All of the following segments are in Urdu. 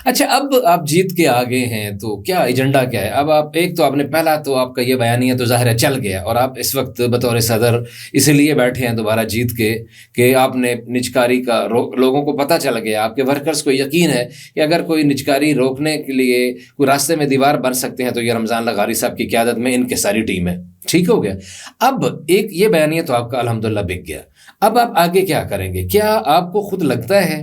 اچھا، اب آپ جیت کے آگے ہیں تو کیا ایجنڈا کیا ہے اب؟ آپ ایک تو آپ نے پہلا تو آپ کا یہ بیانیہ تو ظاہر ہے چل گیا، اور آپ اس وقت بطور صدر اسی لیے بیٹھے ہیں دوبارہ جیت کے کہ آپ نے نجکاری کا لوگوں کو پتہ چل گیا، آپ کے ورکرز کو یقین ہے کہ اگر کوئی نجکاری روکنے کے لیے کوئی راستے میں دیوار بن سکتے ہیں تو یہ رمضان لغاری صاحب کی قیادت میں ان کی ساری ٹیم ہے. ٹھیک ہو گیا. اب ایک یہ بیانیہ تو آپ کا الحمدللہ بک گیا. اب آپ آگے کیا کریں گے؟ کیا آپ کو خود لگتا ہے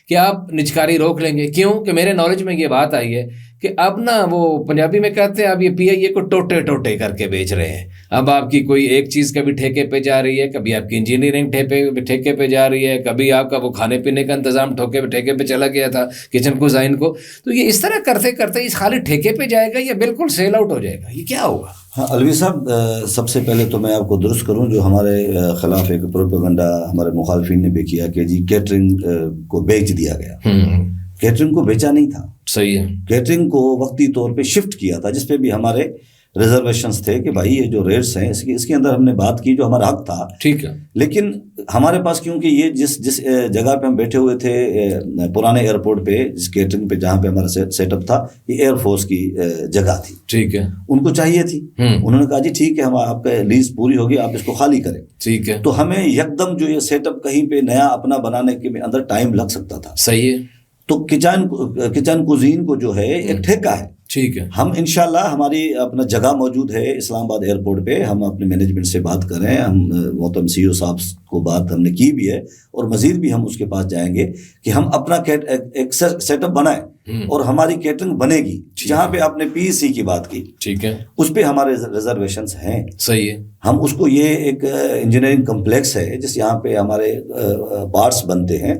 کہ آپ نجکاری روک لیں گے؟ کیوں کہ میرے نالج میں یہ بات آئی ہے کہ اب نا وہ پنجابی میں کہتے ہیں اب یہ پی آئی اے کو ٹوٹے ٹوٹے کر کے بیچ رہے ہیں. اب آپ کی کوئی ایک چیز کبھی ٹھیکے پہ جا رہی ہے، کبھی آپ کی انجینئرنگ ٹھیکے پہ جا رہی ہے، کبھی آپ کا وہ کھانے پینے کا انتظام ٹھیکے پہ چلا گیا تھا کچن کوزائن کو. تو یہ اس طرح کرتے کرتے اس خالی ٹھیکے پہ جائے گا یا بالکل سیل آؤٹ ہو جائے گا؟ یہ کیا ہوگا؟ ہاں الوی صاحب، سب سے پہلے تو میں آپ کو درست کروں، جو ہمارے خلاف ایک پروپیگنڈا ہمارے مخالفین نے بھی کیا کہ جی کیٹرنگ کو بیچ دیا گیا. کیٹرنگ کو بیچا نہیں تھا. صحیح ہے. کیٹرنگ کو وقتی طور پہ شفٹ کیا تھا، جس پہ بھی ہمارے ریزرویشنز تھے کہ بھائی یہ جو ریٹس ہیں اس کے اندر ہم نے بات کی جو ہمارا حق تھا. ٹھیک ہے. لیکن ہمارے پاس کیونکہ یہ جس جگہ پہ ہم بیٹھے ہوئے تھے پرانے ایئرپورٹ پہ، جس کیٹرنگ پہ جہاں پہ ہمارا سیٹ اپ تھا، یہ ایئر فورس کی جگہ تھی. ٹھیک ہے. ان کو چاہیے تھی. انہوں نے کہا جی ٹھیک ہے، ہم آپ کا لیز پوری ہوگی، آپ اس کو خالی کریں. ٹھیک ہے. تو ہمیں یکدم جو یہ سیٹ اپ کہیں پہ نیا اپنا بنانے کے اندر ٹائم لگ سکتا تھا. صحیح ہے. تو کچن کوزین کو جو ہے ایک ٹھیکہ ہے. ٹھیک ہے. ہم انشاءاللہ ہماری اپنا جگہ موجود ہے اسلام آباد ایئرپورٹ پہ، ہم اپنے مینجمنٹ سے بات کریں، ہم محترم سی او صاحب کو بات ہم نے کی بھی ہے، اور مزید بھی ہم اس کے پاس جائیں گے کہ ہم اپنا ایک سیٹ اپ بنائیں اور ہماری کیٹرنگ بنے گی. جہاں پہ آپ نے پی سی کی بات کی، ٹھیک ہے، اس پہ ہمارے ریزرویشنز ہیں. صحیح ہے. ہم اس کو، یہ ایک انجینئرنگ کمپلیکس ہے جس یہاں پہ ہمارے پارٹس بنتے ہیں،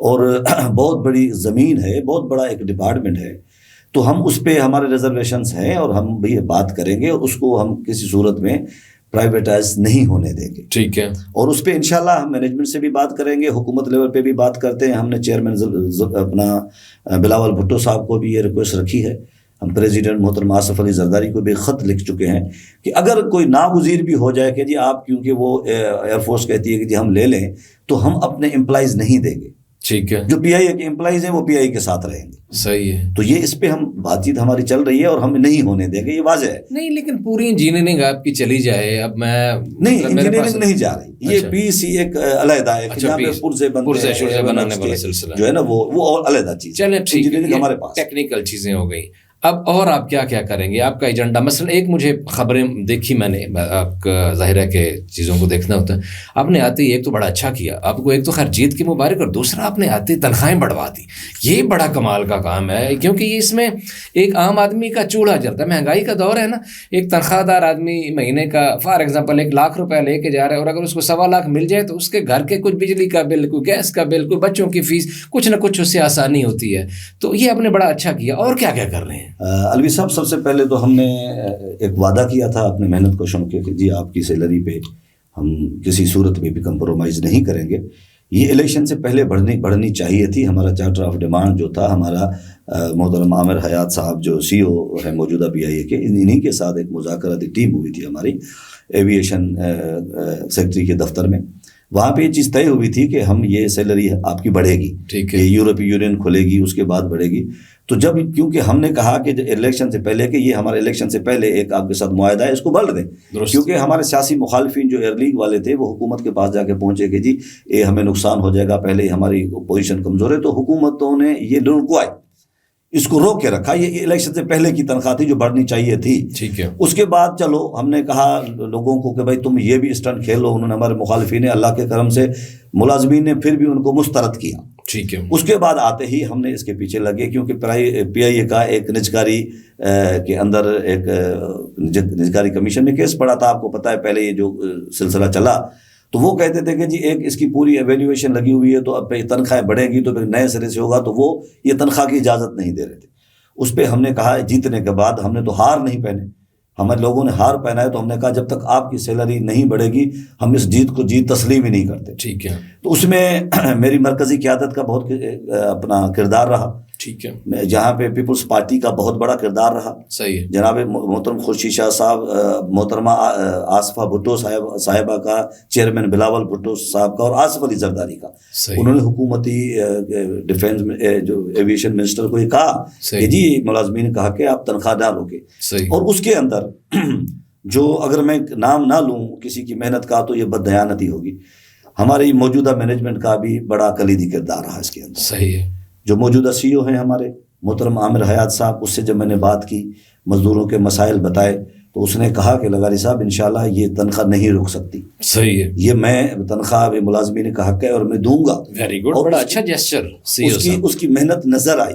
اور بہت بڑی زمین ہے، بہت بڑا ایک ڈپارٹمنٹ ہے. تو ہم اس پہ ہمارے ریزرویشنز ہیں، اور ہم بھی بات کریں گے، اور اس کو ہم کسی صورت میں پرائیویٹائز نہیں ہونے دیں گے. ٹھیک ہے. اور اس پہ انشاءاللہ ہم مینجمنٹ سے بھی بات کریں گے، حکومت لیول پہ بھی بات کرتے ہیں. ہم نے چیئرمین اپنا بلاول بھٹو صاحب کو بھی یہ ریکویسٹ رکھی ہے. ہم پریزیڈنٹ محترم آصف علی زرداری کو بھی خط لکھ چکے ہیں کہ اگر کوئی ناگزیر بھی ہو جائے کہ جی آپ، کیونکہ وہ ایئر فورس کہتی ہے کہ جی ہم لے لیں، تو ہم اپنے امپلائیز نہیں دیں گے. ٹھیک ہے. جو پی آئی اے کے امپلائیز ہیں وہ پی آئی کے ساتھ رہیں گے. صحیح ہے. تو یہ اس پہ ہم بات چیت ہماری چل رہی ہے، اور ہم نہیں ہونے دیں گے، یہ واضح ہے. نہیں، لیکن پوری انجینئرنگ آپ کی چلی جائے. اب میں نہیں، انجینئرنگ نہیں جا رہی. یہ پی سی ایک علیحدہ ہے، جہاں پہ پرزے بنانے والا سلسلہ جو ہے نا، وہ اور علیحدہ چیز. چلیں ٹھیک ہے، انجینئرنگ ہمارے پاس ٹیکنیکل چیزیں ہو گئی. اب اور آپ کیا کیا کریں گے؟ آپ کا ایجنڈا مثلا ایک مجھے خبریں دیکھی میں نے، آپ کا ظاہر ہے کہ چیزوں کو دیکھنا ہوتا ہے. آپ نے آتے ہی ایک تو بڑا اچھا کیا، آپ کو ایک تو خیر جیت کی مبارک، اور دوسرا آپ نے آتے تنخواہیں بڑھوا دی. یہ بڑا کمال کا کام ہے، کیونکہ یہ اس میں ایک عام آدمی کا چولہا جلتا ہے. مہنگائی کا دور ہے نا، ایک تنخواہ دار آدمی مہینے کا فار ایگزامپل 1 لاکھ روپے لے کے جا رہا ہے، اور اگر اس کو 1.25 لاکھ مل جائے تو اس کے گھر کے کچھ بجلی کا بل، کوئی گیس کا بل، کوئی بچوں کی فیس، کچھ نہ کچھ اس سے آسانی ہوتی ہے. تو یہ آپ نے بڑا اچھا کیا. اور کیا کیا کر رہے ہیں؟ الوی صاحب، سب سے پہلے تو ہم نے ایک وعدہ کیا تھا اپنے محنت کو شروع کے کہ جی آپ کی سیلری پہ ہم کسی صورت میں بھی کمپرومائز نہیں کریں گے. یہ الیکشن سے پہلے بڑھنی چاہیے تھی. ہمارا چارٹر آف ڈیمانڈ جو تھا، ہمارا محترم عامر حیات صاحب جو سی او ہے موجودہ پی آئی اے کے، انہی کے ساتھ ایک مذاکراتی ٹیم ہوئی تھی ہماری ایویشن سیکٹری کے دفتر میں. وہاں پہ یہ چیز طے ہوئی تھی کہ ہم یہ سیلری آپ کی بڑھے گی. ٹھیک ہے. یورپی یونین کھلے گی، اس کے بعد بڑھے گی. تو جب کیونکہ ہم نے کہا کہ الیکشن سے پہلے، کہ یہ ہمارے الیکشن سے پہلے ایک آپ کے ساتھ معاہدہ ہے، اس کو بڑھ دیں. کیونکہ ہمارے سیاسی مخالفین جو ایئر لیگ والے تھے وہ حکومت کے پاس جا کے پہنچے کہ جی یہ ہمیں نقصان ہو جائے گا، پہلے ہی ہماری پوزیشن کمزور ہے. تو حکومتوں نے یہ رکوائی، اس کو روک کے رکھا. یہ الیکشن سے پہلے کی تنخواہ تھی جو بڑھنی چاہیے تھی. ٹھیک ہے. اس کے بعد چلو ہم نے کہا لوگوں کو کہ بھائی تم یہ بھی اسٹنٹ کھیلو. انہوں نے، ہمارے مخالفین نے، اللہ کے کرم سے ملازمین نے پھر بھی ان کو مسترد کیا. ٹھیک ہے. اس کے بعد آتے ہی ہم نے اس کے پیچھے لگے، کیونکہ پی آئی اے کا ایک نجکاری کے اندر ایک نجکاری کمیشن میں کیس پڑا تھا. آپ کو پتہ ہے پہلے یہ جو سلسلہ چلا، تو وہ کہتے تھے کہ جی ایک اس کی پوری ایویلیویشن لگی ہوئی ہے، تو اب تنخواہیں بڑھیں گی تو پھر نئے سرے سے ہوگا. تو وہ یہ تنخواہ کی اجازت نہیں دے رہے تھے. اس پہ ہم نے کہا، جیتنے کے بعد ہم نے تو ہار نہیں پہنے، ہمارے لوگوں نے ہار پہنا ہے. تو ہم نے کہا جب تک آپ کی سیلری نہیں بڑھے گی ہم اس جیت کو جیت تسلیم ہی نہیں کرتے. ٹھیک ہے. تو اس میں میری مرکزی قیادت کا بہت اپنا کردار رہا. ٹھیک ہے. جہاں پہ پیپلز پارٹی کا بہت بڑا کردار رہا. صحیح ہے. جناب محترم خورشید شاہ صاحب، محترمہ آصفہ بھٹو صاحبہ کا، چیئرمین بلاول بھٹو صاحب کا، اور آصف علی زرداری کا. انہوں نے حکومتی ڈیفینس جو ایویشن منسٹر کو یہ کہا کہ جی ملازمین کا حق ہے، آپ تنخواہ نہ روکے. اور اس کے اندر جو اگر میں نام نہ لوں کسی کی محنت کا تو یہ بددیانتی ہوگی. ہماری موجودہ مینجمنٹ کا بھی بڑا کلیدی کردار رہا اس کے اندر. صحیح ہے. جو موجودہ سی او ہیں ہمارے محترم عامر حیات صاحب، اس سے جب میں نے بات کی، مزدوروں کے مسائل بتائے، تو اس نے کہا کہ لغاری صاحب انشاءاللہ یہ تنخواہ نہیں رک سکتی. صحیح ہے. یہ میں تنخواہ ملازمین کا حق ہے اور میں دوں گا. Very good. بڑا اچھا جیسچر. اس کی محنت نظر آئی.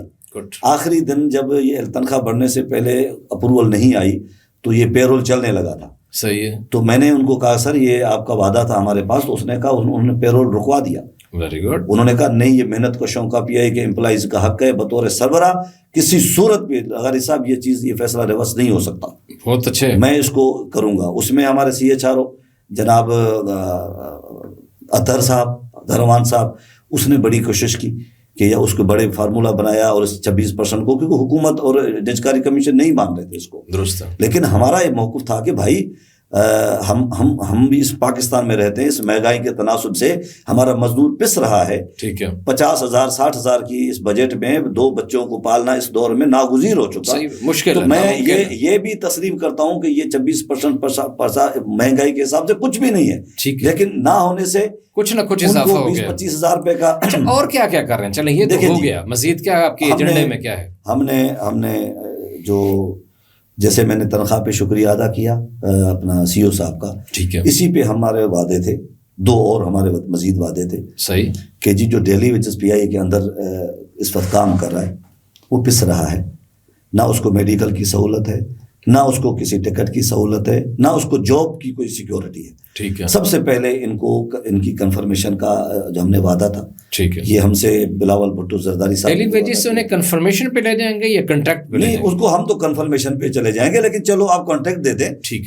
آخری دن جب یہ تنخواہ بڑھنے سے پہلے اپروول نہیں آئی تو یہ پے رول چلنے لگا تھا. صحیح ہے. تو میں نے ان کو کہا سر یہ آپ کا وعدہ تھا ہمارے پاس. تو اس نے کہا انہوں نے پے رول رکوا دیا. Very good. انہوں نے کہا نہیں، یہ محنت کا شوق پی آئی کے امپلائیز کا حق ہے، بطور سربراہ کسی صورت بھی لغاری صاحب یہ فیصلہ ریورس نہیں ہو سکتا. بہت اچھے. میں اس کو کروں گا. اس میں ہمارے سی ایچ آر او جناب اطہر صاحب، دھروان صاحب، اس نے بڑی کوشش کی کہ اس کو بڑے فارمولہ بنایا، اور اس 26% کو، کیونکہ حکومت اور نجکاری کمیشن نہیں مان رہے تھے اس کو. درست. لیکن ہمارا یہ موقف تھا کہ بھائی ہم بھی اس پاکستان میں رہتے ہیں، اس مہنگائی کے تناسب سے ہمارا مزدور پس رہا ہے. ٹھیک ہے. 50,000 60,000 کی اس بجٹ میں 2 بچوں کو پالنا اس دور میں ناگزیر ہو چکا. مشکل. تو میں یہ بھی تسلیم کرتا ہوں کہ یہ 26% مہنگائی کے حساب سے کچھ بھی نہیں ہے. لیکن نہ ہونے سے کچھ نہ کچھ اضافہ ہو گیا. 25,000 روپے کا. اور کیا کیا کر رہے ہیں؟ چلیں یہ تو ہو گیا. مزید کیا آپ کے ایجنڈے میں کیا ہے؟ ہم نے جو جیسے میں نے تنخواہ پہ شکریہ ادا کیا اپنا سی او صاحب کا، ٹھیک ہے، اسی پہ ہمارے وعدے تھے 2 اور ہمارے مزید وعدے تھے. صحیح. کہ جی جو ڈیلی ویجز پی آئی کے اندر اس وقت کام کر رہا ہے وہ پس رہا ہے. نہ اس کو میڈیکل کی سہولت ہے، نہ اس کو کسی ٹکٹ کی سہولت ہے، نہ اس کو جاب کی کوئی سیکیورٹی ہے. ٹھیک ہے. سب سے پہلے ان کی کنفرمیشن کا جو ہم نے وعدہ تھا، ٹھیک ہے، یہ ہم سے بلاول بھٹو زرداری صاحب ڈیلی ویجز سے انہیں کنفرمیشن پہ لے جائیں گے یا کنٹریکٹ پہ؟ نہیں، اس کو ہم تو کنفرمیشن پہ چلے جائیں گے، لیکن چلو آپ کانٹریکٹ دے دیں. ٹھیک ہے.